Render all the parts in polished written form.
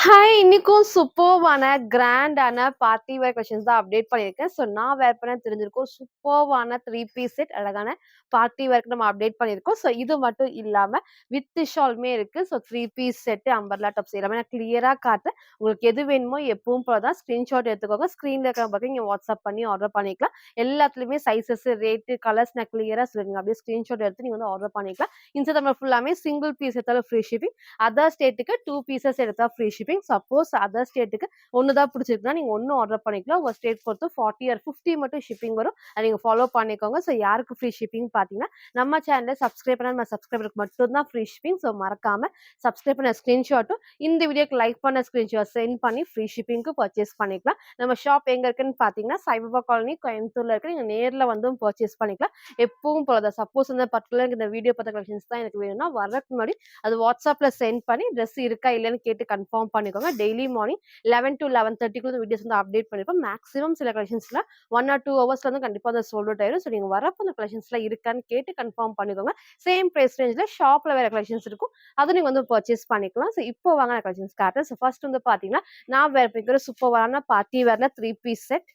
Hi! இன்னைக்கும் சூப்பர்வான, கிராண்டான party wear collections தான் அப்டேட் பண்ணியிருக்கேன். ஸோ நான் வேர் பண்ண தெரிஞ்சிருக்கும். சூப்பர்வான 3 பீஸ் செட் அழகான பார்ட்டி வேர்க்கு நம்ம அப்டேட் பண்ணியிருக்கோம். ஸோ இது மட்டும் இல்லாம வித் ஷாலுமே இருக்கு. So 3 piece set umbrella tops எல்லாமே நான் கிளியரா காட்டுறேன். உங்களுக்கு எது வேணுமோ எப்பவும் போல தான் ஸ்கிரீன்ஷாட் எடுத்துக்கோங்க. ஸ்க்ரீன்ல இருக்கிற நம்பருக்கு நீங்க வாட்ஸ்அப் பண்ணி ஆர்டர் பண்ணிக்கலாம். எல்லாத்துலயுமே சைஸஸ், ரேட்டு, கலர்ஸ் நான் கிளியரா சொல்லிருங்க. அப்படியே ஸ்கிரீன்ஷாட் எடுத்து நீங்க வந்து ஆர்டர் பண்ணிக்கலாம். இன்ஸ்டாகிராம்ல ஃபுல்லாமே சிங்கிள் பீஸ் எடுத்தாலும் ஃப்ரீ ஷிப்பிங். அதர் ஸ்டேட்டுக்கு 2 பீசஸ் எடுத்தா ஃப்ரீ ஷிப்பிங். சப்போஸ் அதர் ஸ்டேட்டுக்கு 1 தான் பிடிச்சிருக்குன்னா நீங்க 1 ஆர்டர் பண்ணிக்கலாம். உங்க ஸ்டேட் பொறுத்து 40 ஆர் 50 மட்டும் ஷிப்பிங் வரும். அத நீங்க ஃபாலோ பண்ணிக்கோங்க. ஸோ யாருக்கு ஃப்ரீ ஷிப்பிங் பார்த்தீங்கன்னா, நம்ம சேனல சப்ஸ்கிரைப் பண்ண நம்ம சப்ஸ்கிரைபருக்கு மட்டும் தான் ஃப்ரீ ஷிப்பிங். ஸோ மறக்காம சப்ஸ்கிரைப் பண்ண ஸ்கிரீன்ஷாட்டும் இந்த வீடியோக்கு லைக் பண்ண ஸ்கிரீன்ஷாட் சென்ட் பண்ணி ஃப்ரீ ஷிப்பிங்க்கு பர்ச்சேஸ் பண்ணிக்கலாம். நம்ம ஷாப் எங்க இருக்குன்னு பார்த்தீங்கன்னா, சாய்பாபா காலனி கோயம்புத்தூர்ல இருக்கு. நீங்க நேர்ல வந்தும் பர்ச்சேஸ் பண்ணிக்கலாம். எப்பவும் போல தான். சப்போஸ் இந்த பர்ட்டிகுலர் இந்த வீடியோ பார்த்த கலெக்ஷன்ஸ் தான் எனக்கு வேணும்னா வரதுக்கு முன்னாடி அது வாட்ஸ்அப்ல சென்ட் பண்ணி ட்ரெஸ் இருக்கா இல்லையான்னு கேட்டு கன்ஃபார்ம் பண்ணிக்கோங்க. டெய்லி மார்னிங் 11 to 11:30 வீடியோஸ் வந்து அப்டேட் பண்ணிருப்போம். மேக்ஸிமம் சில கலெக்ஷன்ஸ்ல 1 or 2 ஹவர்ஸ்ல வந்து கண்டிப்பா அது சோல்ட் அவுட் ஆயிரும். ஸோ நீங்க வரப்போ அந்த கலெக்ஷன்ஸ்ல இருக்கான்னு கேட்டு கன்ஃபார்ம் பண்ணிக்கோங்க. சேம் பிரைஸ் ரேஞ்ச்ல ஷாப்ல வேற கலெக்ஷன்ஸ் இருக்கும். அது நீங்க வந்து பர்ச்சேஸ் பண்ணிக்கலாம். ஸோ இப்போ வாங்க நான் கலெக்ஷன்ஸ் காட்டுறேன். ஸோ ஃபர்ஸ்ட் வந்து பாத்தீங்கன்னா, நான் வேர் பண்ணிக்கிற சூப்பரான பார்ட்டி வேர்ல 3 பீஸ் செட்.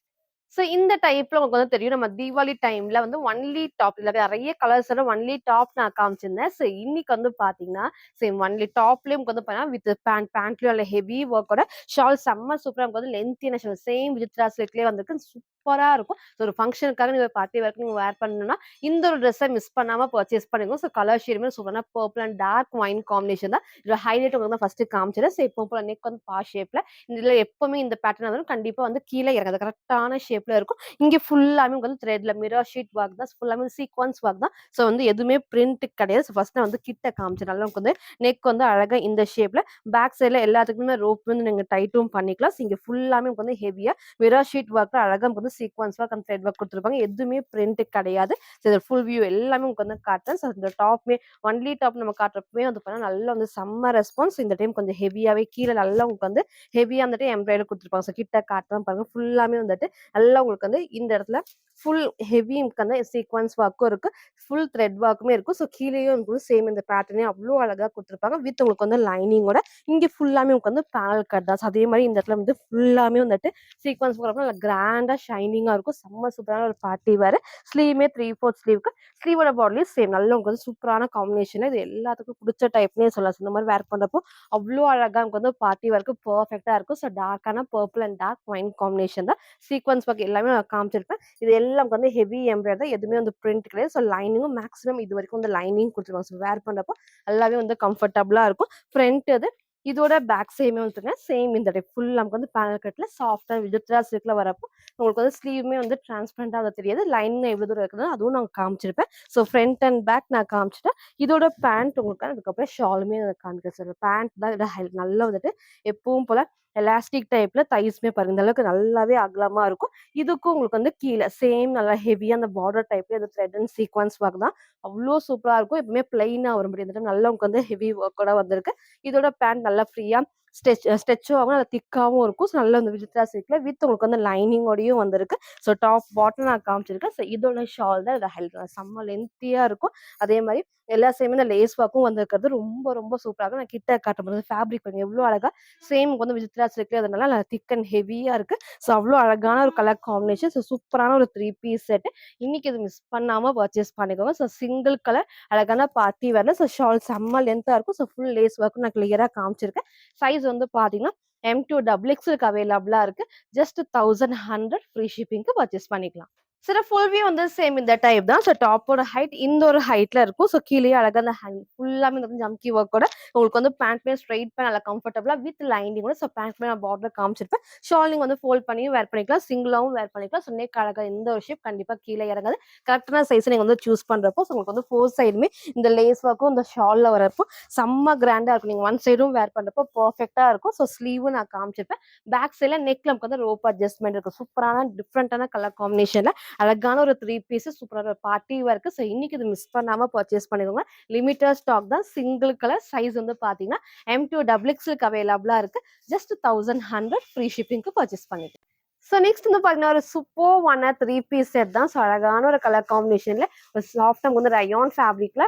ஸோ இந்த டைப்ல உங்களுக்கு வந்து தெரியும். நம்ம தீபாவளி டைம்ல வந்து ஒன்லி டாப் இல்ல நெறைய கலர்ஸ்ல ஒன்லி டாப் நான் காமிச்சிருந்தேன். ஸோ இன்னைக்கு வந்து பாத்தீங்கன்னா, சேம் ஒன்லி டாப்லயும் உங்களுக்கு வந்து பாத்தீங்கன்னா வித் பேண்ட்லயும் நல்ல ஹெவி ஒர்க்கோட ஷால் செம்ம சூப்பரா நமக்கு வந்து லென்த்தியான ஷால் சேம் விசித்ரா சில்க்லயே வந்திருக்கு. சூப்பரா இருக்கும். ஸோ ஒரு ஃபங்ஷனுக்காக நீங்க பார்ட்டி வேர்க்கு நீங்க வேர் பண்ணணும்னா இந்த ஒரு ட்ரெஸ்ஸ மிஸ் பண்ணாம பர்ச்சேஸ் பண்ணிக்கோங்க. ஸோ கலர் ஷேடுமே சூப்பரான purple and dark wine combination தான். இதோட ஹைலைட் உங்களுக்கு தான் ஃபர்ஸ்ட் காமிச்சிடுறேன். ஸோ இப்போ போல நெக் வந்து பா ஷேப்ல இதுல எப்பவுமே இந்த பேட்டர்ன் வரும். கண்டிப்பா வந்து கீழ இறங்காது. கரெக்ட்டான ஷேப்ல இருக்கும். இங்க ஃபுல்லாமே உங்களுக்கு வந்து த்ரெட்ல மிரர் ஷீட் ஒர்க் தான். ஃபுல்லாமே சீக்வென்ஸ் ஒர்க் தான். ஸோ வந்து எதுவுமே பிரிண்ட் கிடையாது. ஸோ ஃபர்ஸ்ட் நான் வந்து கிட்ட காமிச்சேன். நல்லா உங்களுக்கு வந்து நெக் வந்து அழகா இந்த ஷேப்ல பேக் சைடுல எல்லாத்துக்குமே ரோப் வந்து நீங்க டைட்டும் பண்ணிக்கலாம். ஸோ இங்க ஃபுல்லாமே உங்களுக்கு வந்து ஹெவியா மிரர் ஷீட் ஒர்க்ல அழகா உங்களுக்கு வந்து sequence work and thread work குடுத்துருப்பாங்க. எதுவுமே பிரிண்ட் கிடையாது. ஸோ இதோட ஃபுல் வியூ எல்லாமே உங்களுக்கு வந்து காட்டுறேன். ஸோ இந்த டாப்மே ஒன்லி டாப் நம்ம காட்டுறப்பவே வந்து பார்த்தீங்கன்னா, நல்லா வந்து செம்ம ரெஸ்பான்ஸ். இந்த டைம் கொஞ்சம் ஹெவியாவே கீழ நல்லா உங்களுக்கு வந்து ஹெவியா வந்துட்டு எம்ப்ராய்டரி குடுத்துருப்பாங்க. ஸோ கிட்ட காட்டுறேன் பாருங்க. ஃபுல்லாமே வந்துட்டு நல்லா உங்களுக்கு வந்து இந்த இடத்துல ஃபுல் ஹெவி வந்து சீக்வென்ஸ் ஒர்க்கும் இருக்கு. ஃபுல் த்ரெட் ஒர்க்குமே இருக்கும். ஸோ கீழேயும் உங்களுக்கு சேம் இந்த பேட்டர்னே அவ்ளோ அழகா குடுத்துருப்பாங்க. வித் உங்களுக்கு வந்து லைனிங்கோட இங்க ஃபுல்லாமே உங்களுக்கு வந்து பேனல் கட் தான். ஸோ அதே மாரி இந்த இடத்துல வந்து ஃபுல்லாமே வந்துட்டு சீக்வென்ஸ் போடுறப்ப நல்லா கிராண்டா ஷைனிங்கா இருக்கும். செம்ம சூப்பரான ஒரு பார்ட்டி வேர். ஸ்லீவுமே 3/4 ஸ்லீவ்க்கு ஸ்லீவோட பாடிலயும் சேம் நல்ல உங்களுக்கு வந்து சூப்பரான காம்பினேஷன். இது எல்லாத்துக்கும் புடிச்ச டைப்னே சொல்லலாம். இந்த மாரி வேர் பண்றப்போ அவ்ளோ அழகா நமக்கு வந்து பார்ட்டி வேர்க்கு பெர்ஃபெக்ட்டா இருக்கும். ஸோ டார்க்கான purple and dark wine combination தான். சீக்வென்ஸ் ஒர்க் எல்லாமே நான் காமிச்சிருப்பேன். இது எல்லாம் வந்து ஹெவி எம்ப்ராய்டரி எதுவுமே வந்து பிரிண்ட் கிடையாது. ஸோ லைனிங்கும் மேக்ஸிமம் இதுவரைக்கும் வந்து லைனிங் குடுத்துருவாங்க. ஸோ வேர் பண்றப்போ நல்லாவே வந்து கம்ஃபர்டபுளா இருக்கும். ஃப்ரண்ட் இது இதோட பேக் சைடுமே வந்துங்க சேம் இந்த டைப் ஃபுல் நமக்கு வந்து பேனல் கட்ல சாஃப்ட்டா விசித்ரா சில்க்ல வரப்போ உங்களுக்கு வந்து ஸ்லீவுமே வந்து டிரான்ஸ்பரண்டா அது தெரியாது. லைனிங் எவ்வளவு தூரம் இருக்குதோ அதுவும் நான் காமிச்சிருப்பேன். ஸோ ஃப்ரண்ட் அண்ட் பேக் நான் காமிச்சிட்டேன். இதோட பேண்ட் உங்களுக்கு அதுக்கப்புறம் ஷாலுமே காமிக்கிறேன் சார். பேண்ட் தான் இதோட ஹைலைட். நல்லா வந்துட்டு எப்பவும் போல எலாஸ்டிக் டைப்ல தைஸ்மே பாருங்க. இந்த அளவுக்கு நல்லாவே அகலமா இருக்கும். இதுக்கும் உங்களுக்கு வந்து கீழ சேம் நல்லா ஹெவியா அந்த பார்டர் டைப்ல இந்த த்ரெட் அண்ட் சீக்வென்ஸ் ஒர்க் தான். அவ்ளோ சூப்பரா இருக்கும். எப்பவுமே பிளைனா வரும் முடியும். இந்த டைம் நல்லா உங்களுக்கு வந்து ஹெவி ஒர்க்கோட வந்திருக்கு. இதோட பேண்ட் நல்லா ஃப்ரீயா ஸ்ட்ரெச்சும் ஆகும். நல்லா திக்காவும் இருக்கும். ஸோ நல்லா அந்த விசித்ரா சில்க்ல வித் உங்களுக்கு வந்து லைனிங்கோடயும் வந்திருக்கு. ஸோ டாப் பாட்டம் நான் காமிச்சிருக்கேன். ஸோ இதோட ஷால் தான் இத ஹைலைட். செம்ம லென்த்தியா இருக்கும். அதே மாரி எல்லா சேமே இந்த லேஸ் ஒர்க்கும் வந்திருக்கிறது ரொம்ப ரொம்ப சூப்பரா இருக்கும். நான் கிட்ட காட்டும்போது ஃபேப்ரிக் பாருங்க எவ்ளோ அழகா சேம் வந்து விசித்ரா சில்க்ல அதனால நல்லா திக் அண்ட் ஹெவியா இருக்கு. ஸோ அவ்ளோ அழகான ஒரு கலர் காம்பினேஷன். ஸோ சூப்பரான ஒரு 3 பீஸ் செட். இன்னைக்கு இது மிஸ் பண்ணாம பர்ச்சேஸ் பண்ணிக்கோங்க. ஸோ சிங்கிள் கலர் அழகான பார்ட்டி வேர்ல. ஸோ ஷால் செம்ம லென்த்தா இருக்கும். ஸோ ஃபுல் லேஸ் ஒர்க்கும் நான் கிளியரா காமிச்சிருக்கேன். சைஸ் வந்து பார்த்தீங்கன்னா, M2 XXL அவைலபிளா இருக்கு. ஜஸ்ட் 1100 ஃப்ரீ ஷிப்பிங்க்கு பர்ச்சேஸ் பண்ணிக்கலாம். சில ஃபுல் வியூ வந்து சேம் இந்த டைப் தான். ஸோ டாப்போட ஹைட் இந்த ஒரு ஹைட்ல இருக்கும். ஸோ கீழயே அழகா அந்த ஃபுல்லாமே வந்து ஜம்கி ஒர்க்கோட உங்களுக்கு வந்து பேண்ட்மே ஸ்ட்ரெயிட் பேண்ட் நல்லா கம்ஃபர்டபுளா வித் லைனிங்கோட. ஸோ பேண்ட்மே நான் பார்டர் காமிச்சிருப்பேன். ஷால் நீங்க வந்து ஃபோல்ட் பண்ணியும் வேர் பண்ணிக்கலாம். சிங்கிளாவும் வேர் பண்ணிக்கலாம். ஸோ நெக் அழகா எந்த ஒரு ஷேப் கண்டிப்பா கீழ இறங்காது. கரெக்டான சைஸ் நீங்க வந்து சூஸ் பண்றப்போ ஸோ உங்களுக்கு வந்து 4 சைடுமே இந்த லேஸ் ஒர்க்கும் இந்த ஷால்ல வரப்போ செம்ம கிராண்டா இருக்கும். நீங்க ஒன் சைடும் வேர் பண்றப்போ பெர்ஃபெக்ட்டா இருக்கும். ஸோ ஸ்லீவும் நான் காமிச்சிருப்பேன். பேக் சைடுல நெக்ல நமக்கு வந்து ரோப் அட்ஜஸ்ட்மெண்ட் இருக்கும். சூப்பரான டிஃபரண்டான கலர் காம்பினேஷன்ல அழகான ஒரு 3 பீஸ் சூப்பரான ஒரு பார்ட்டி வேர்க்கு. ஸோ இன்னைக்கு இது மிஸ் பண்ணாம பர்ச்சேஸ் பண்ணிக்கோங்க. லிமிட்டட் ஸ்டாக் தான். சிங்கிள் கலர் சைஸ் வந்து பாத்தீங்கன்னா M2 XXL அவைலபிளா இருக்கு. ஜஸ்ட் 1100 ஃப்ரீ ஷிப்பிங்க்கு பர்ச்சேஸ் பண்ணிக்கலாம். ஸோ நெக்ஸ்ட் வந்து பாத்தீங்கன்னா ஒரு சூப்பர்வான 3 பீஸ் செட் தான். ஸோ அழகான ஒரு கலர் காம்பினேஷன்ல ஒரு சாஃப்டா வந்து ரயான் ஃபேப்ரிக்ல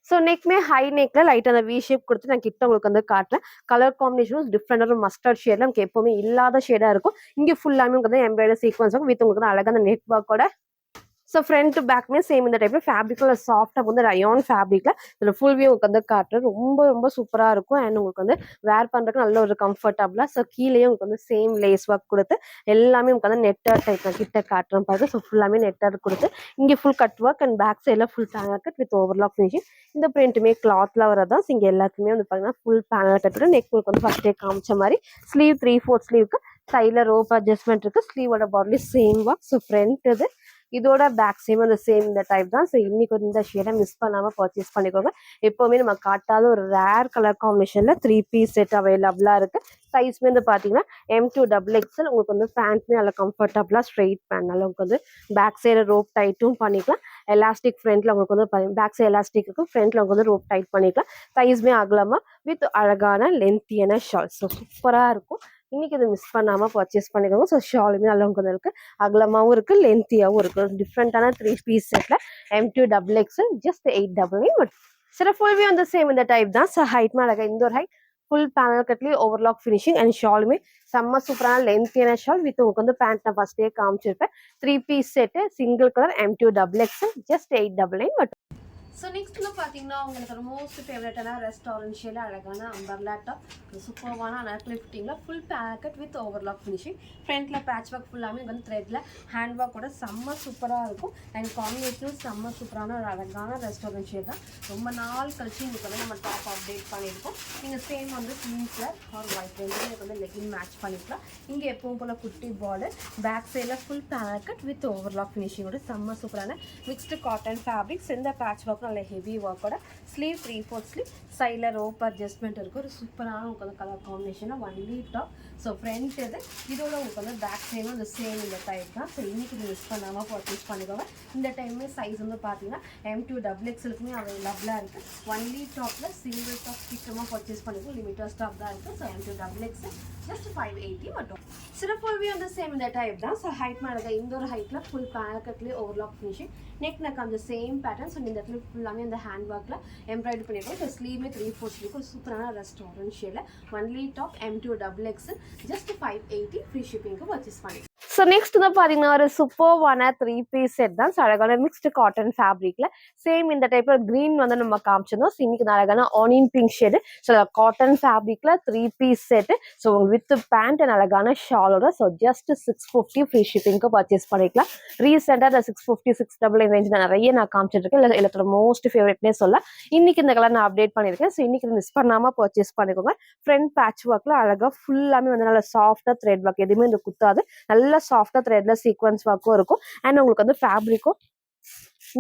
ஸோ நெக்மே ஹை நெக்ல லைட் அந்த வி ஷேப் கொடுத்து நான் கிட்ட உங்களுக்கு வந்து காட்டுறேன். கலர் காம்பினேஷனும் டிஃப்ரெண்டான ஒரு மஸ்டர்ட் ஷேட்ல நமக்கு எப்பவுமே இல்லாத ஷேடா இருக்கும். இங்க ஃபுல்லாமே உங்களுக்கு வந்து எம்ப்ராய்டரி சீக்வன்ஸ் இருக்கும் வித் உங்களுக்கு அழகான நெட் ஒர்க்கோட. ஸோ ஃப்ரண்ட் டு பேக்மே சேம் இந்த டைப்ல ஃபேப்ரிக்ல சாஃப்டாக வந்து ரயான் ஃபேப்ரிக்ல இதில் ஃபுல் வியூ உங்களுக்கு வந்து காட்டுறது ரொம்ப ரொம்ப சூப்பராக இருக்கும். அண்ட் உங்களுக்கு வந்து வேர் பண்ணுறதுக்கு நல்ல ஒரு கம்ஃபர்டபுளாக. ஸோ கீழேயே உங்களுக்கு வந்து சேம் லேஸ் ஒர்க் கொடுத்து எல்லாமே உங்களுக்கு வந்து நெட்டர் டைப் கிட்ட காட்டுறோம் பாருங்க. ஸோ ஃபுல்லாமே நெட்டர் கொடுத்து இங்கே full cut work and back சைடில் full panel cut with overlock finishing. இந்த பிரிண்ட்டுமே கிளாத்ல வரதான். ஸோ இங்கே எல்லாத்துக்குமே வந்து பார்த்தீங்கன்னா ஃபுல் பேனல் கட் நெக் உங்களுக்கு வந்து ஃபர்ஸ்டே காமிச்ச மாதிரி ஸ்லீவ் 3/4 ஸ்லீவ்க்கு சைடில் ரோப் அட்ஜஸ்ட்மெண்ட் இருக்கு. ஸ்லீவோட பாட்லி சேம் ஒர்க். ஸோ ஃப்ரண்ட் இது இதோட பேக் சேம் அந்த சேம் இந்த டைப் தான். ஸோ இன்னைக்கு வந்து இந்த ஷேடை மிஸ் பண்ணாமல் பர்ச்சேஸ் பண்ணிக்கோங்க. எப்போவுமே நம்ம காட்டாத ஒரு ரேர் கலர் காம்பினேஷனில் 3 பீஸ் செட் அவைலபிளாக இருக்குது. சைஸ்மே வந்து பார்த்தீங்கன்னா M2XXL. உங்களுக்கு வந்து பேண்ட்மே நல்லா கம்ஃபர்டபுளாக ஸ்ட்ரெயிட் பேண்ட் நல்லா உங்களுக்கு வந்து பேக் சைடு ரோப் டைட்டும் பண்ணிக்கலாம். எலாஸ்டிக் ஃப்ரண்ட்ல உங்களுக்கு வந்து பேக் சைடு எலாஸ்டிக் இருக்கும், ஃப்ரண்ட்ல உங்களுக்கு வந்து ரோப் டைட் பண்ணிக்கலாம். சைஸ்மே அகலமாக வித் அழகான லென்த்தியான ஷால். ஸோ சூப்பராக இருக்கும். இன்னைக்கு இதை மிஸ் பண்ணாமல் பர்ச்சேஸ் பண்ணிக்கோங்க. ஸோ ஷாலுமே நல்லா உங்களுக்கு இருக்கு, அகலமாகவும் இருக்கு, லென்த்தியாகவும் இருக்கு. டிஃப்ரெண்டான 3 பீஸ் செட்ல M2XXL ஜஸ்ட் 899. சில ஃபுல் வியூ அந்த சேம் இந்த டைப் தான். ஸோ ஹைட் அழகா இந்த ஒரு ஹைட் ஃபுல் பேனல் கட்லேயே ஓவர்லாக் ஃபினிஷிங் அண்ட் ஷாலுமே செம்ம சூப்பரான லென்த்தியான ஷால் வித் உங்களுக்கு வந்து பேண்ட் நான் ஃபர்ஸ்டே காமிச்சிருப்பேன். 3 piece set single colour M2XXL just 899. So next வந்து பார்த்தீங்கன்னா உங்களுக்கு மோஸ்ட் ஃபேவரட்டான ரெஸ்டாரண்ட் ஷேல அழகான அம்பர்லா டாப் சூப்பர்வான அனார்கலி ஃபிட்டிங்கில் full packet with overlock finishing. ஃப்ரண்ட்டில் பேட்ச் ஒர்க் ஃபுல்லாமே வந்து த்ரெட்டில் ஹேண்ட் ஒர்க்கோட செம்ம சூப்பராக இருக்கும். அண்ட் காம்பினேஷனும் செம்ம சூப்பரான ஒரு அழகான ரெஸ்டாரண்ட் ஷேட் தான். ரொம்ப நாள் கழிச்சு உங்களுக்கு வந்து நம்ம டாப் அப்டேட் பண்ணியிருக்கோம். நீங்கள் சேம் வந்து க்ரீன் கலர் ஆர் ஒயிட் ரெண்டுமே வந்து லெகின் மேட்ச் பண்ணிக்கலாம். இங்கே எப்பவும் போல் குட்டி பார்டர், பேக் சைடில் ஃபுல் பேக்கெட் வித் ஓவர்லாக் ஃபினிஷிங்கோட செம்ம சூப்பரான மிக்ஸ்டு காட்டன் ஃபேப்ரிக்ஸ். இந்த பேட்ச் ஒர்க் நல்ல ஹெவி ஒர்க்கோட ஸ்லீவ் 3/4 ஸ்லீவ் சைடில் ரோப் அட்ஜஸ்ட்மெண்ட் இருக்கும். ஒரு சூப்பரான உங்களுக்கு வந்து கலர் காம்பினேஷனாக ஒன்லி டாப். ஸோ ஃப்ரண்ட் இது இதோட உங்களுக்கு வந்து பேக் சைடும் அந்த சேம் இந்த டைப் தான். ஸோ இன்னைக்கு இது மிஸ் பண்ணாமல் பர்ச்சேஸ் பண்ணிக்கோங்க. இந்த டைமே சைஸ் வந்து பார்த்தீங்கன்னா M2XXLக்குமே அவைலபிளாக இருக்குது. ஒன்லி டாப்பில் சிங்கிள் டாப் சீக்கிரமாக பர்ச்சேஸ் பண்ணிக்கோ, லிமிட்டட் ஸ்டாக் தான் இருக்குது. ஸோ M2XXL ஜஸ்ட் 580 மட்டும். சிறப்புவே வந்து சேம் இந்த டைப் தான். ஸோ ஹைட் மேலே இந்த ஒரு ஹைட்டில் ஃபுல் பேக்கெட்லேயே ஓவர்லாக் ஃபினிஷிங், நெக் அந்த சேம் பேட்டர்ன். ஸோ இந்த இடத்துல ஃபுல்லாமே அந்த ஹேண்ட் ஒர்க்கில் எம்ப்ராய்டரி பண்ணியிருக்கோம். ஸோ ஸ்லீவ்மே 3/4 ஸ்லீவ் ஒரு சூப்பரான ரெஸ்டாரண்ட் ஷேடில் only top M2XXL just 580 free ஷிப்பிங்க்கு பர்ச்சேஸ் பண்ணி. ஸோ நெக்ஸ்ட் தான் பார்த்தீங்கன்னா ஒரு சூப்பர்வான 3 பீஸ் செட் தான். ஸோ அழகான மிக்ஸ்டு காட்டன் ஃபேப்ரிக்ல சேம் இந்த டைப்ல க்ரீன் வந்து நம்ம காமிச்சிருந்தோம். ஸோ இன்னைக்கு அழகான onion pink shade. So cotton ஃபேப்ரிக்ல 3 piece set. So with pant and அழகான ஷாலோட. ஸோ ஜஸ்ட் 650 ஃப்ரீ ஷிப்பிங்க்கு பர்ச்சேஸ் பண்ணிக்கலாம். ரீசெண்டாக அந்த 650 699 ரேஞ்ச் நிறைய நான் காமிச்சிருக்கேன். இல்லை எல்லாத்தோட மோஸ்ட் ஃபேவரட்னே சொல்ல இன்னைக்கு இந்த கலர் நான் அப்டேட் பண்ணியிருக்கேன். ஸோ இன்னைக்கு மிஸ் பண்ணாமல் பர்ச்சேஸ் பண்ணிக்கோங்க. ஃப்ரண்ட் பேட்ச் ஒர்க்ல அழகாக ஃபுல்லாமே வந்து நல்லா சாஃப்டாக த்ரெட் ஒர்க், எதுவுமே இந்த குத்தாது, நல்லா சாஃப்டா த்ரெட்ல சீக்வன்ஸ் ஒர்க்கும் இருக்கும். அண்ட் உங்களுக்கு வந்து ஃபேப்ரிக்கும்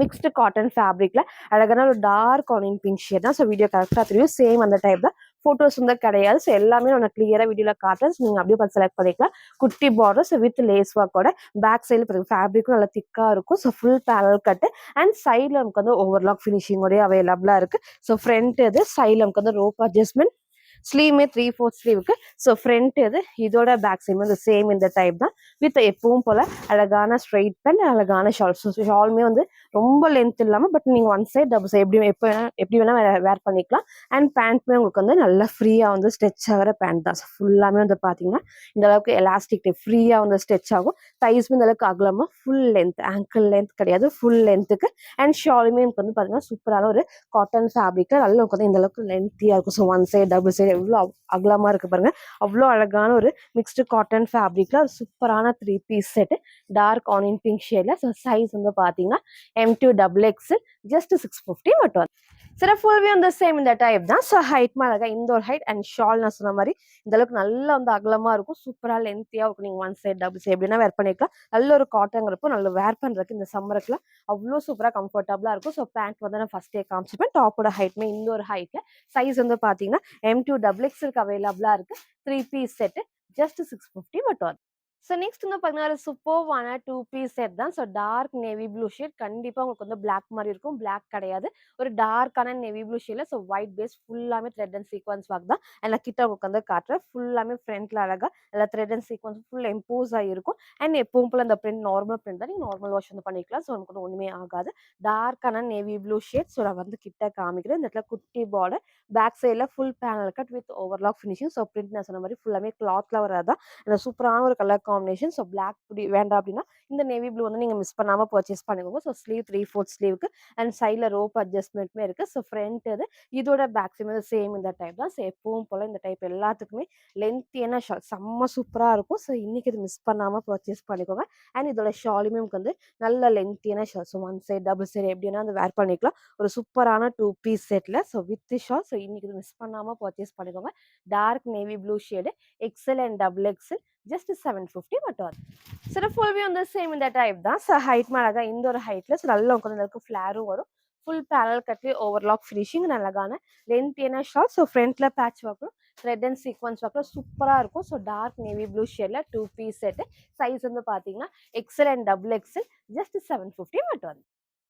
மிக்ஸ்டு காட்டன் ஃபேப்ரிக்ல அழகான ஒரு டார்க் ஆனியன் பிங்க் ஷேட் தான். ஸோ வீடியோ கரெக்டாக தெரியும். சேம் அந்த டைப் தான். ஃபோட்டோஸ் வந்து கிடையாது. ஸோ எல்லாமே நான் கிளியராக வீடியோவில் காட்டுறேன். நீங்கள் அப்படியே பார்த்து செலக்ட் பண்ணிக்கலாம். குட்டி பார்டர் ஸோ வித் லேஸ் ஒர்க்கோட பேக் சைடில் ஃபேப்ரிக்கும் நல்லா திக்காக இருக்கும். So full panel cut and சைடில் நமக்கு வந்து ஓவர்லாக் ஃபினிஷிங்கோடய அவைலபிளாக இருக்குது. ஸோ ஃப்ரண்ட் இது சைடில் நமக்கு வந்து ரோப் அட்ஜஸ்ட்மெண்ட், ஸ்லீவ்மே 3/4 ஸ்லீவுக்கு. ஸோ ஃப்ரண்ட் இது இதோட பேக் சைடு வந்து சேம் இந்த டைப் தான். வித் எப்பவும் போல அழகான ஸ்ட்ரைட் பேண்ட், அழகான ஷால். ஸோ ஷாலுமே வந்து ரொம்ப லென்த் இல்லாமல் பட் நீங்கள் ஒன் சைட் டபுள் சைட் எப்படி வேணா வேர் பண்ணிக்கலாம். அண்ட் பேண்ட்மே உங்களுக்கு வந்து நல்லா ஃப்ரீயாக வந்து ஸ்ட்ரெச் ஆகிற பேண்ட் தான். ஸோ ஃபுல்லாமே வந்து பார்த்தீங்கன்னா இந்த அளவுக்கு எலாஸ்டிக் ஃப்ரீயாக வந்து ஸ்ட்ரெச் ஆகும். சைஸ்மே இந்த அளவுக்கு அகலமாக ஃபுல் லென்த், ஆங்கிள் லென்த் கிடையாது, ஃபுல் லென்த்துக்கு. அண்ட் ஷாலுமே எனக்கு வந்து பார்த்தீங்கன்னா சூப்பரான ஒரு காட்டன் ஃபேப்ரிக்கில் நல்லா உங்களுக்கு வந்து இந்த அளவுக்கு லென்த்தியாக இருக்கும். So one side double side எவ்வளோ அகலமா இருக்கு பாருங்க. அவ்வளோ அழகான ஒரு மிக்ஸ்டு காட்டன் ஃபேப்ரிக்ல ஒரு சூப்பரான 3 piece set dark onion pink ஷேட்ல. ஸோ சைஸ் வந்து பாத்தீங்கன்னா M2XXL ஜஸ்ட் 650 மட்டும். சில ஃபுல்வே வந்து சேம் இந்த டைப் தான். ஸோ ஹைட் அழகா இந்த ஒரு ஹைட் அண்ட் ஷால் நான் சொன்ன மாதிரி இந்த அளவுக்கு நல்லா வந்து அகலமா இருக்கும், சூப்பரா லென்த்தியா இருக்கும். நீங்க ஒன் சைட் டபுள் சைட் எப்படின்னா வேர் பண்ணிக்கலாம். நல்ல ஒரு காட்டன் இருக்கும், நல்ல வேர் பண்றதுக்கு இந்த சம்மருக்குலாம் அவ்வளோ சூப்பரா கம்ஃபர்டபுளா இருக்கும். ஸோ பேண்ட் வந்து நான் ஃபர்ஸ்டே காமிச்சிருப்பேன். டாப்போட ஹைட்மே இந்த ஒரு ஹைட்ல. சைஸ் வந்து பாத்தீங்கன்னா M2XXL அவைலபிளா இருக்கு. 3 பீஸ் செட் ஜஸ்ட் 650 மட்டும். ஸோ நெக்ஸ்ட் வந்து பார்த்தீங்கன்னா, ஒரு சூப்பர்வான 2 பீஸ் செட் தான். So dark navy blue shade கண்டிப்பா உங்களுக்கு வந்து பிளாக் மாரி இருக்கும். பிளாக் கிடையாது. ஒரு டார்க்கான நேவி ப்ளூ ஷேட்ல ஒயிட் பேஸ் ஃபுல்லாமே த்ரெட் அண்ட் சீக்வென்ஸ் ஒர்க் தான். நான் கிட்ட உங்களுக்கு வந்து காட்டுறேன். ஃபுல்லாமே ஃப்ரண்ட்ல அழகா எல்லா thread and sequence full EMBOSS ஆகிருக்கும். அண்ட் எப்பவும் போல அந்த பிரிண்ட் நார்மல் பிரிண்ட் தான். நீங்க நார்மல் வாஷ் வந்து பண்ணிக்கலாம். ஸோ நமக்கு வந்து ஒண்ணுமே ஆகாது. டார்க்கான நேவி ப்ளூ ஷேட். ஸோ நான் வந்து கிட்ட காமிக்கிறேன். இந்த இடத்துல குட்டி பார்டர். பேக் சைடுல full panel cut with overlock finishing. So print நான் சொன்ன மாதிரி ஃபுல்லாமே கிளாத்ல வரதான். அந்த சூப்பரான ஒரு கலர் காம்பினேஷன். ஸோ பிளாக் வேண்டாம் அப்படின்னா இந்த நேவி ப்ளூ வந்து நீங்க மிஸ் பண்ணாம பர்ச்சேஸ் பண்ணிக்கோங்க. ஸோ ஸ்லீவ் 3/4 ஸ்லீவுக்கு அண்ட் சைடில் ரோப் அட்ஜஸ்ட்மெண்ட்டுமே இருக்கு. ஸோ ஃப்ரண்ட் இது இதோட பேக் சைடு வந்து சேம் இந்த டைப் தான். ஸோ எப்பவும் போல இந்த டைப் எல்லாத்துக்குமே லென்த்தியான ஷால் செம்ம சூப்பராக இருக்கும். ஸோ இன்னைக்கு இது மிஸ் பண்ணாம பர்ச்சேஸ் பண்ணிக்கோங்க. அண்ட் இதோட ஷாலுமே உங்களுக்கு வந்து நல்ல லென்த்தியான shawl. So one side double side எப்படின்னா வந்து வேர் பண்ணிக்கலாம். ஒரு சூப்பரான 2 பீஸ் செட்ல ஸோ வித் ஷால். ஸோ இன்னைக்கு இது மிஸ் பண்ணாம பர்ச்சேஸ் பண்ணிக்கோங்க. Dark navy blue shade XL and double XL just 750 மட்டும். ஸோ ஃபுல் வியூ வந்து சேம் இந்த டைப் தான். ஸோ ஹைட் அழகா இந்த ஒரு ஹைட்ல நல்லா உட்காந்து ஃபிளாரும் வரும். ஃபுல் பேனல் கட்லி ஓவர்லாக் ஃபினிஷிங் அழகான லென்த்தியான ஷால். ஸோ ஃப்ரண்ட்ல பேட்ச் ஒர்க்கும் த்ரெட் அண்ட் சீக்வன்ஸ் ஒர்க்கும் சூப்பராக இருக்கும். ஸோ டார்க் நேவி ப்ளூ ஷேட்ல 2 பீஸ் செட். சைஸ் வந்து பார்த்தீங்கன்னா XL and double XL just 750 மட்டும்.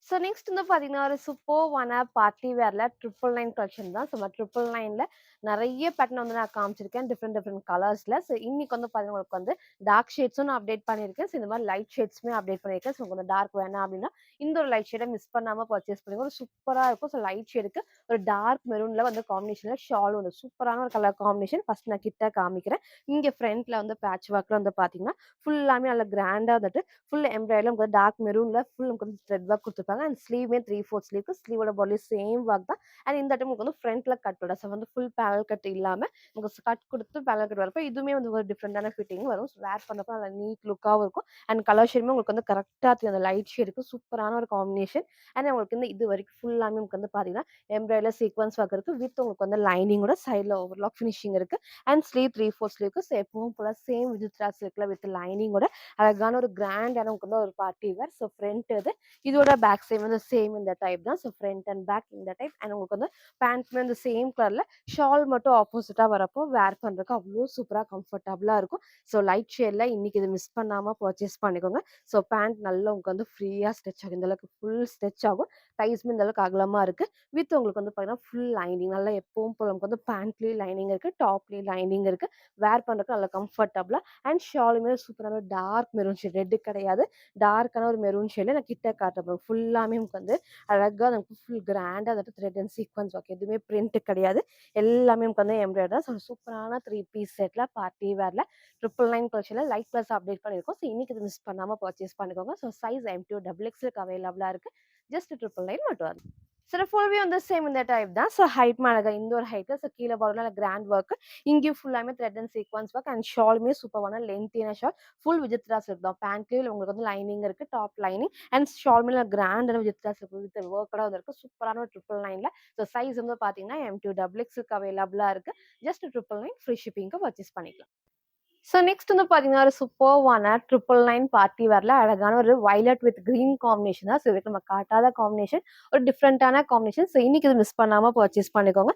ஸோ நெக்ஸ்ட் வந்து பார்த்தீங்கன்னா, ஒரு சூப்பர்வான பார்ட்டி வேர்ல 999 கலெக்ஷன் தான். ஸோ 999ல நெறைய பேட்டர்ன் வந்து நான் காமிச்சிருக்கேன். Different different கலர்ஸ்ல. ஸோ இன்னைக்கு வந்து பார்த்தீங்கன்னா, உங்களுக்கு வந்து டார்க் ஷேட்ஸும் நான் அப்டேட் பண்ணியிருக்கேன். ஸோ இந்த மாதிரி லைட் ஷேட்ஸுமே அப்டேட் பண்ணியிருக்கேன். ஸோ உங்களுக்கு டார்க் வேணாம் அப்படின்னா, இந்த ஒரு லைட் ஷேடை மிஸ் பண்ணாம பர்ச்சேஸ் பண்ணுங்க. ஒரு சூப்பரா இருக்கும். ஸோ லைட் ஷேடுக்கு ஒரு டார்க் மெரூன்ல வந்து காம்பினேஷன்ல ஷால் வந்து சூப்பரான ஒரு கலர் காம்பினேஷன். ஃபர்ஸ்ட் நான் கிட்ட காமிக்கிறேன். இங்க ஃப்ரண்ட்ல வந்து பேட்ச் ஒர்க்ல வந்து பார்த்தீங்கன்னா, ஃபுல்லாமே நல்ல கிராண்டா வந்துட்டு ஃபுல் எம்ப்ராய்டரில உங்களுக்கு டார்க் மெரூன்ல ஃபுல் உங்களுக்கு வந்து த்ரெட் ஒர்க் குடுத்துருப்பாங்க. அண்ட் ஸ்லீவ்மே 3/4 ஸ்லீவ்க்கு ஸ்லீவோட பாடியும் சேம் ஒர்க் தான். அண்ட் இந்த டைம் உங்களுக்கு வந்து ஃப்ரண்ட்ல கட்டோட ஸோ வந்து ஃபுல் பேனல் கட் இல்லாம உங்களுக்கு கட் குடுத்து பேனல் கட் வரப்போ இதுவுமே வந்து ஒரு டிஃப்ரெண்டான ஃபிட்டிங் வரும். வேர் பண்ணப்போ நல்லா நீட் லுக்காவும் இருக்கும். அண்ட் கலர் ஷேடுமே உங்களுக்கு வந்து கரெக்ட்டா தெரியும். அந்த லைட் ஷேடுக்கு சூப்பரான ஒரு காம்பினேஷன். அண்ட் உங்களுக்கு வந்து இது வரைக்கும் ஃபுல்லாமே உங்களுக்கு வந்து பார்த்தீங்கன்னா, எம்ப்ராய்டரில சீக்வென்ஸ் ஒர்க் இருக்கு. வித் உங்களுக்கு வந்து லைனிங்கோட சைடுல ஓவர்லாக் ஃபினிஷிங் இருக்கு. அண்ட் ஸ்லீவ் 3/4 ஸ்லீவ்க்கு எப்பவும் போல சேம் விசித்ரா சில்க்ல வித் லைனிங்கோட அழகான ஒரு கிராண்டான உங்களுக்கு வந்து ஒரு பார்ட்டி வேர். ஸோ ஃப்ரண்ட் இது இதோட பேக் சைடு வந்து சேம் இந்த டைப் தான். ஸோ ஃப்ரண்ட் அண்ட் பேக் இந்த டைப். அண்ட் உங்களுக்கு வந்து பேண்ட்மே வந்து சேம் கலர்ல ஷால் மட்டும் ஆப்போசிட்டா வரப்போ வேர் பண்றதுக்கு அவ்வளோ சூப்பரா கம்ஃபர்டபுளா இருக்கும். ஸோ லைட் ஷேட்ல இன்னைக்கு இது மிஸ் பண்ணாம பர்ச்சேஸ் பண்ணிக்கோங்க. ஸோ பேண்ட் நல்லா உங்களுக்கு வந்து ஃப்ரீயா ஸ்ட்ரெச் ஆகும். இந்த அளவுக்கு ஃபுல் ஸ்ட்ரெச் ஆகும். தைஸ்மே இந்த அளவுக்கு அகலமா இருக்கு. வித் உங்களுக்கு வந்து பார்த்தீங்கன்னா ஃபுல் லைனிங் நல்லா எப்பவும் போல உங்களுக்கு வந்து பேண்ட்லயும் லைனிங் இருக்கு. டாப்லயும் லைனிங் இருக்கு. வேர் பண்றதுக்கு நல்லா கம்ஃபர்டபுளா அண்ட் ஷாலுமே சூப்பரான டார்க் மெரூன் ஷேட் ரெட் கிடையாது. டார்க்கான ஒரு மெரூன் ஷேட்ல நான் கிட்ட காட்டுறேன். ஃபுல்லாமே உங்களுக்கு வந்து அழகா நமக்கு ஃபுல் கிராண்டா வந்துட்டு த்ரெட் அண்ட் சீக்வென்ஸ் ஒர்க் எதுவுமே பிரிண்ட் கிடையாது. எல்லாமே நமக்கு வந்து எம்ப்ராய்டரி தான். சூப்பரான 3 பீஸ் செட்ல பார்ட்டி வேர்ல 999 கலெக்ஷன்ல லைட் கலர்ஸ் அப்டேட் பண்ணியிருக்கோம். ஸோ இன்னைக்கு இது மிஸ் பண்ணாம பர்ச்சேஸ் பண்ணிக்கோங்க. So size M2 double XL அவைலபிளா இருக்கு. ஜஸ்ட் 999 மட்டும். ஃபுல் வியூ வந்து சேம் இந்த டைப் தான். ஹைட் அழகா இந்த ஒரு ஹைட்ல கீழ பார்டர்ல கிராண்ட் ஒர்க். இங்கேயும் ஃபுல்லாமே thread and sequence work and ஷாலுமே சூப்பரான லென்த்தியான ஷால். ஃபுல் விஜித்ரா சில்க் தான். பேண்ட்லயும் உங்களுக்கு வந்து லைனிங் இருக்கு. டாப் லைனிங் அண்ட் ஷால் மேல கிராண்டான விஜித்ரா சில்க் வித் ஒர்க்கோட வந்திருக்கு. சூப்பரான ஒரு 999ல. சைஸ் வந்து பாத்தீங்கன்னா M2 டபுள் எக்ஸ்எல் அவைலபிளா இருக்கு. ஜஸ்ட் 999 ஃப்ரீ ஷிப்பிங்க்கு பர்ச்சேஸ் பண்ணிக்கலாம். நெக்ஸ்ட் வந்து பார்த்தீங்கன்னா, ஒரு சூப்பர்வான 999 பார்ட்டி வேர்ல அழகான ஒரு வயலட் வித் கிரீன் காம்பினேஷன் தான். இதுவரைக்கும் நம்ம காட்டாத காம்பினேஷன். ஒரு டிஃப்ரெண்டான காம்பினேஷன். இன்னைக்கு இது மிஸ் பண்ணாம பர்ச்சேஸ் பண்ணிக்கோங்க.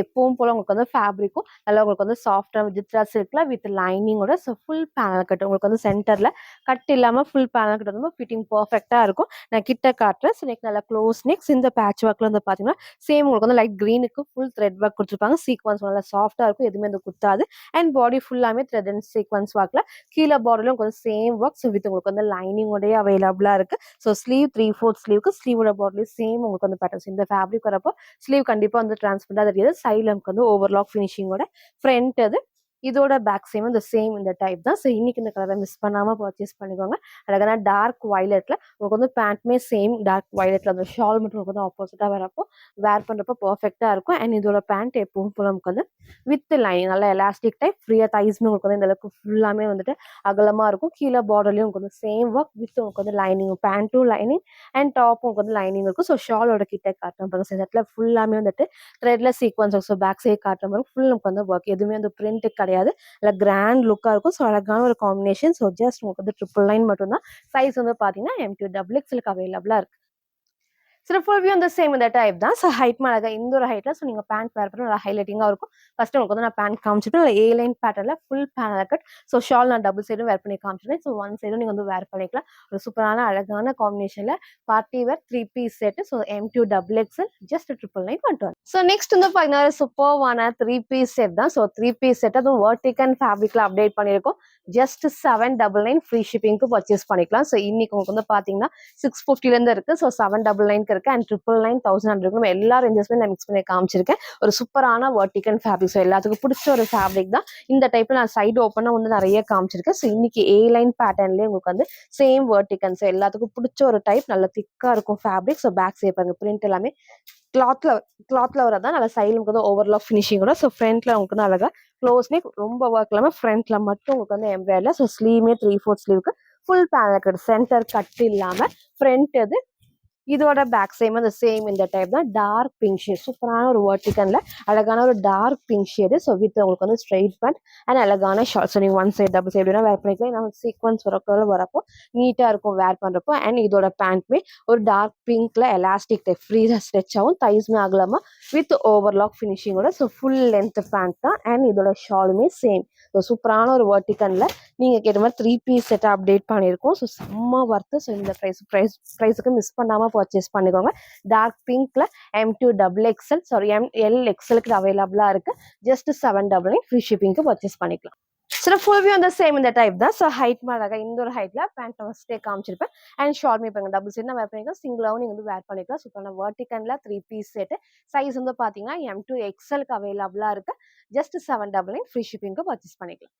எப்பவும் போல உங்களுக்கு வந்து ஃபேப்ரிக்கும் நல்லா உங்களுக்கு வந்து சாஃப்ட்டா விஜித்ரா சில்க்ல வித் லைனிங்கோட ஃபுல் பேனல் கட். உங்களுக்கு வந்து சென்டர்ல கட் இல்லாம ஃபுல் பேனல் கட் வந்து ஃபிட்டிங் பெர்ஃபெக்ட்டா இருக்கும். நான் கிட்ட காட்டுறேன். நெக் நல்லா க்ளோஸ் நெக்ஸ். இந்த பேட்ச் ஒர்க்ல வந்து பார்த்தீங்கன்னா, சேம் உங்களுக்கு வந்து லைட் கிரீனுக்கு ஃபுல் த்ரெட் ஒர்க் குடுத்துருப்பாங்க. சீக்வென்ஸ் நல்லா சாஃப்ட்டா இருக்கும். எதுவுமே வந்து குத்தாது. அண்ட் பாடி ஃபுல்லாமே த்ரெட் அண்ட் சீக்வென்ஸ் ஒர்க்ல கீழ பார்டர்லயும் கொஞ்சம் சேம் ஒர்க். வித் உங்களுக்கு வந்து லைனிங் உடைய அவைலபிளா இருக்கு. ஸ்லீவ் 3/4 ஸ்லீவ்க்கு ஸ்லீவோட பார்டர்லயும் சேம் உங்களுக்கு வந்து பேட்டர்ன்ஸ். இந்த ஃபேப்ரிக் வரப்போ ஸ்லீவ் கண்டிப்பா வந்து டிரான்ஸ்பரண்டா தெரியாது. சைட்ல நமக்கு வந்து ஓவர்லாக் ஃபினிஷிங்கோட ஃப்ரண்ட் அது இதோட பேக் சைம் இந்த சேம் இந்த டைப் தான். இன்னைக்கு இந்த கலரை மிஸ் பண்ணாம பர்ச்சேஸ் பண்ணிக்கோங்க. அழகான டார்க் வயலட்ல உங்களுக்கு வந்து பேண்ட்மே சேம் டார்க் வயலட்ல அந்த ஷால் மட்டும் உங்களுக்கு வந்து ஆப்போசிட்டா வரப்போ வேர் பண்றப்போ பெர்ஃபெக்ட்டா இருக்கும். அண்ட் இதோட பேண்ட் எப்பவும் போல நமக்கு வந்து வித் லைன் நல்லா எலாஸ்டிக் டைப் ஃப்ரீயா தைஸ்மே உங்களுக்கு வந்து இந்த அளவுக்கு ஃபுல்லாமே வந்துட்டு அகலமா இருக்கும். கீழே பார்டர்லயும் உங்களுக்கு வந்து சேம் ஒர்க் வித் உங்களுக்கு வந்து லைனிங் பேண்ட்டும் லைனிங் அண்ட் டாப் உங்களுக்கு வந்து லைனிங் இருக்கும். ஷாலோட கிட்ட காட்டுறேன் பாருங்க. இந்த இடத்துல ஃபுல்லாமே வந்துட்டு த்ரெட்ல சீக்வன்ஸ் பேக் சைட் காட்டுற மாதிரி ஃபுல் நமக்கு வந்து ஒர்க் எதுவுமே வந்து பிரிண்ட் கிடையாது. இல்லை கிராண்ட் லுக்கா இருக்கும். அழகான ஒரு காம்பினேஷன். ஜஸ்ட் உங்களுக்கு வந்து 999 மட்டும் தான். சைஸ் வந்து பாத்தீங்கன்னா M2 டபுள் எக்ஸ்எல் அவைலபிளா இருக்கு. சில ஃபுல் வியூ அந்த சேம் இந்த டைப் தான். ஸோ ஹைட் அழகா இந்த ஒரு ஹைட்ல ஸோ நீங்க பேண்ட் வேர் பண்ணா நல்லா ஹைலைட்டிங்கா இருக்கும். ஃபர்ஸ்ட் உங்களுக்கு வந்து நான் பேண்ட் காமிச்சிட்டு ஏ லைன் பேட்டர்ன்ல full panel cut. So shawl நான் டபுள் சைடும் வேர் பண்ணி காமிச்சிருக்கேன். ஸோ ஒன் சைடும் நீங்க வந்து வேர் பண்ணிக்கலாம். ஒரு சூப்பரான அழகான காம்பினேஷன்ல party wear 3 piece set. So M2 double XL just 999 so next வந்து பார்த்தீங்கன்னா சூப்பர்வான 3 பீஸ் செட் தான். ஸோ 3 பீஸ் செட் அதுவும் வெர்டிகல் ஃபேப்ரிக்ல அப்டேட் பண்ணியிருக்கோம். ஜஸ்ட் 799 ஃப்ரீ ஷிப்பிங்க்கு பர்ச்சேஸ் பண்ணிக்கலாம். ஸோ இன்னைக்கு உங்களுக்கு வந்து பார்த்தீங்கன்னா 650 இருக்கு. ஸோ 799 இருக்கு அண்ட் 999 1100 நம்ம எல்லா ரேஞ்சஸுமே நான் மிக்ஸ் பண்ணி காமிச்சிருக்கேன். ஒரு சூப்பரான வெர்டிகல் ஃபேப்ரிக். ஸோ எல்லாத்துக்கும் பிடிச்ச ஒரு ஃபேப்ரிக் தான். இந்த டைப்ல நான் சைடு ஓப்பனா வந்து நிறைய காமிச்சிருக்கேன். ஸோ இன்னைக்கு ஏ லைன் பேட்டர்ன்லேயே உங்களுக்கு வந்து சேம் வெர்டிகல். ஸோ எல்லாத்துக்கும் பிடிச்ச ஒரு டைப் நல்ல திக்கா இருக்கும் ஃபேப்ரிக். ஸோ பேக் சைடு பாருங்க பிரிண்ட் எல்லாமே கிளாத்ல வரதான் நல்ல சைடுக்கு வந்து ஓவர்லாக் ஃபினிஷிங்கோட. ஸோ ஃப்ரண்ட்ல உங்களுக்கு வந்து அழகா க்ளோஸ் நெக் ரொம்ப ஒர்க் இல்லாம ஃப்ரண்ட்ல மட்டும் உங்களுக்கு வந்து எம்ப்ராய்டர்ல. ஸோ ஸ்லீவ்மே 3/4 ஸ்லீவுக்கு full panel cut centre cut இல்லாம ஃப்ரண்ட் இது இதோட பேக் சைம் அந்த சேம் இந்த டைப் தான். டார்க் பிங்க் ஷேட் சூப்பரான ஒரு வெர்டிகல்ல அழகான ஒரு dark pink shade. So with உங்களுக்கு வந்து ஸ்ட்ரைட் பேண்ட் அண்ட் அழகான ஷார்ட். ஸோ நீங்கள் one side double side wear பண்ணிக்கலாம். நம்ம சீக்வன்ஸ் வரப்போ நீட்டாக இருக்கும் வேர் பண்ணுறப்போ. அண்ட் இதோட பேண்ட்மே ஒரு டார்க் பிங்க்ல எலாஸ்டிக் டைப் ஃப்ரீயாக ஸ்ட்ரெச் ஆகும். தைஸ்மே ஆகலாமா வித் ஓவர்லாக் ஃபினிஷிங்கோட. ஸோ ஃபுல் லென்த் பேண்ட் தான். அண்ட் இதோட ஷாலுமே சேம். ஸோ சூப்பரான ஒரு வெர்டிகல்ல நீங்கள் கேட்ட மாதிரி 3 பீஸ் செட் அப்டேட் பண்ணியிருக்கோம். ஸோ செம்ம ஒர்த்து. ஸோ இந்த ப்ரைஸுக்கு மிஸ் பண்ணாமல் பர்ச்சேஸ் பண்ணிக்கோங்க. டார்க் பிங்க்ல M2 double XL sorry ML எக்ஸ்எலுக்கு அவைலபிளாக இருக்கு. ஜஸ்ட் 799 ஃப்ரீ ஷிப்பிங்க்கு பர்ச்சேஸ் பண்ணிக்கலாம். சில ஃபுல் வியூ அந்த சேம் இந்த டைப் தான். ஸோ ஹைட் அழகா இந்த ஒரு ஹைட்ல பேண்ட் ஃபர்ஸ்டே காமிச்சிருப்பேன். அண்ட் ஷார்ட்மே பாருங்க டபுள் சைட் வேர் பண்ணிக்கலாம். சிங்கிளாகவும் நீங்க வந்து வேர் பண்ணிக்கலாம். சூப்பரான வெர்டிகல்ல 3 பீஸ் செட். சைஸ் வந்து பாத்தீங்கன்னா M2 எக்ஸ்எலுக்கு அவைலபிளா இருக்கு. ஜஸ்ட் 799 ஃப்ரீ ஷிப்பிங்க்கு பர்ச்சேஸ் பண்ணிக்கலாம்.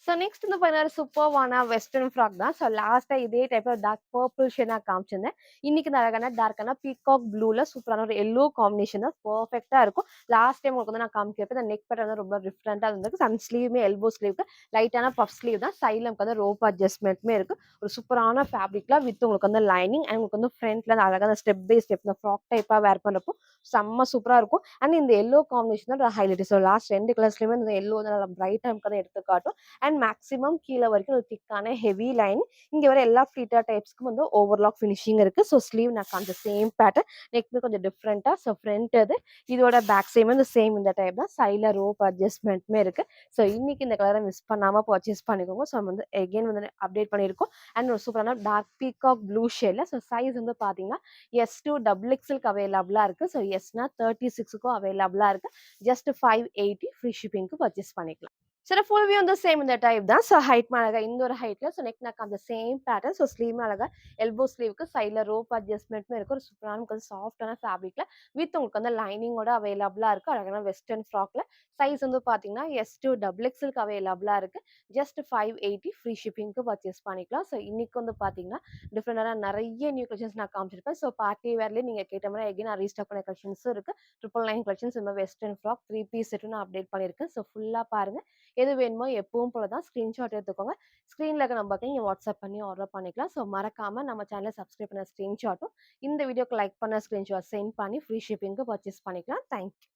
ஸோ நெக்ஸ்ட் வந்து பார்த்தீங்கன்னா சூப்பர்வான வெஸ்டர்ன் ஃப்ராக் தான். ஸோ லாஸ்ட்டாக இதே டைப்ல டார்க் பர்பிள் ஷேட் நான் காமிச்சிருந்தேன். இன்னைக்கு இந்த அழகான டார்க்கான பீகாக் ப்ளூல சூப்பரான ஒரு எல்லோ காம்பினேஷன் தான் பர்ஃபெக்டா இருக்கும். லாஸ்ட் டைம் உங்களுக்கு வந்து நான் காமிக்கிறப்ப இந்த நெக் பேட்டர்ன் வந்து ரொம்ப டிஃப்ரெண்டா இருந்திருக்கு. சன் ஸ்லீவ்மே எல்போ ஸ்லீவ்க்கு லைட்டான பஃப் ஸ்லீவ் தான். சைடில் வந்து ரோப் அட்ஜஸ்ட்மெண்ட்மே இருக்கு. ஒரு சூப்பரான ஃபேப்ரிக்ல வித் உங்களுக்கு வந்து லைனிங் அண்ட் உங்களுக்கு வந்து ஃப்ரண்ட்ல அழகான ஸ்டெப் பை ஸ்டெப் இந்த ஃப்ராக் டைப்பா வேர் பண்றப்போ செம்ம சூப்பரா இருக்கும். அண்ட் இந்த எல்லோ காம்பினேஷன் தான் ஹைலைட். ஸோ லாஸ்ட் 2 கலர்ஸ்லயுமே இந்த எல்லோ தான் நல்லா பிரைட்டா நமக்கு எடுத்து காட்டும். அண்ட் மேக்ஸிமம் கீழே வரைக்கும் ஒரு திக்கான ஹெவி லைன். இங்க வர எல்லா ஃபிளீட்டர் டைப்ஸ்க்கும் வந்து ஓவர்லாக் ஃபினிஷிங் இருக்கு. ஸோ ஸ்லீவ் நான் காமிச்ச சேம் பேட்டர்ன். நெக்மே கொஞ்சம் டிஃப்ரெண்டா. ஸோ ஃப்ரண்ட் இது இதோட பேக் சைம் வந்து சேம் இந்த டைப் தான். சைடில் ரோப் அட்ஜஸ்ட்மெண்ட்மே இருக்கு. ஸோ இன்னைக்கு இந்த கலரை மிஸ் பண்ணாம பர்ச்சேஸ் பண்ணிக்கோங்க. ஸோ வந்து எகைன் வந்து அப்டேட் பண்ணியிருக்கோம். அண்ட் ஒரு சூப்பரான டார்க் பீகாக் ப்ளூ ஷேட்ல. ஸோ சைஸ் வந்து பாத்தீங்கன்னா S2 டபுள் எக்ஸ்எல்க்கு அவைலபிளா இருக்கு. ஸோ எஸ்னா 36க்கும் அவைலபிளா இருக்கு. ஜஸ்ட் 580 ஃப்ரீ ஷிப்பிங்க்கு பர்ச்சேஸ் பண்ணிக்கலாம். சரி ஃபுல் வியூ வந்து சேம் இந்த டைப் தான். ஸோ ஹைட் அழகா இந்த ஒரு ஹைட்ல ஸோ நெக் நெக் அந்த சேம் பேட்டர்ன். ஸோ ஸ்லீவ் அழகா எல்போ ஸ்லீவுக்கு சைடில் ரோப் அட்ஜஸ்ட்மெண்ட்மே இருக்கு. ஒரு சூப்பரான கொஞ்சம் சாஃப்டான ஃபேப்ரிக்ல வித் உங்களுக்கு வந்து லைனிங்கோட அவைலபிளா இருக்கு. அழகான வெஸ்டர்ன் ஃப்ராக்ல சைஸ் வந்து பாத்தீங்கன்னா S2 டபுள் எக்ஸ்எல்க்கு அவைலபிளா இருக்கு. ஜஸ்ட் 580 ஃப்ரீ ஷிப்பிங்க்கு பர்ச்சேஸ் பண்ணிக்கலாம். ஸோ இன்னைக்கு வந்து பாத்தீங்கன்னா டிஃப்ரெண்டான நிறைய நியூ கலெக்ஷன்ஸ் நான் காமிச்சிருப்பேன். ஸோ பார்ட்டி வேர்லேயே நீங்க கேட்ட மாதிரி எகைன் நான் ரீஸ்டாக் பண்ண கலெக்ஷன்ஸும் இருக்கு. 999 கலெக்ஷன்ஸ் இந்த வெஸ்டர்ன் ஃப்ராக் 3 பீஸ் செட்டும் நான் அப்டேட் பண்ணியிருக்கேன். ஸோ ஃபுல்லா பாருங்க. எது வேணுமோ எப்பவும் போல தான் ஸ்க்ரீன்ஷாட் எடுத்துக்கோங்க. ஸ்க்ரீன்ல இருக்க நம்பருக்கு நீங்க வாட்ஸ்அப் பண்ணி ஆர்டர் பண்ணிக்கலாம். ஸோ மறக்காம நம்ம சேனலை சப்ஸ்கிரைப் பண்ண ஸ்க்ரீன்ஷாட்டும் இந்த வீடியோக்கு லைக் பண்ண ஸ்க்ரீன்ஷாட் சென்ட் பண்ணி ஃப்ரீ ஷிப்பிங்க்கு பர்ச்சேஸ் பண்ணிக்கலாம். தேங்க்யூ.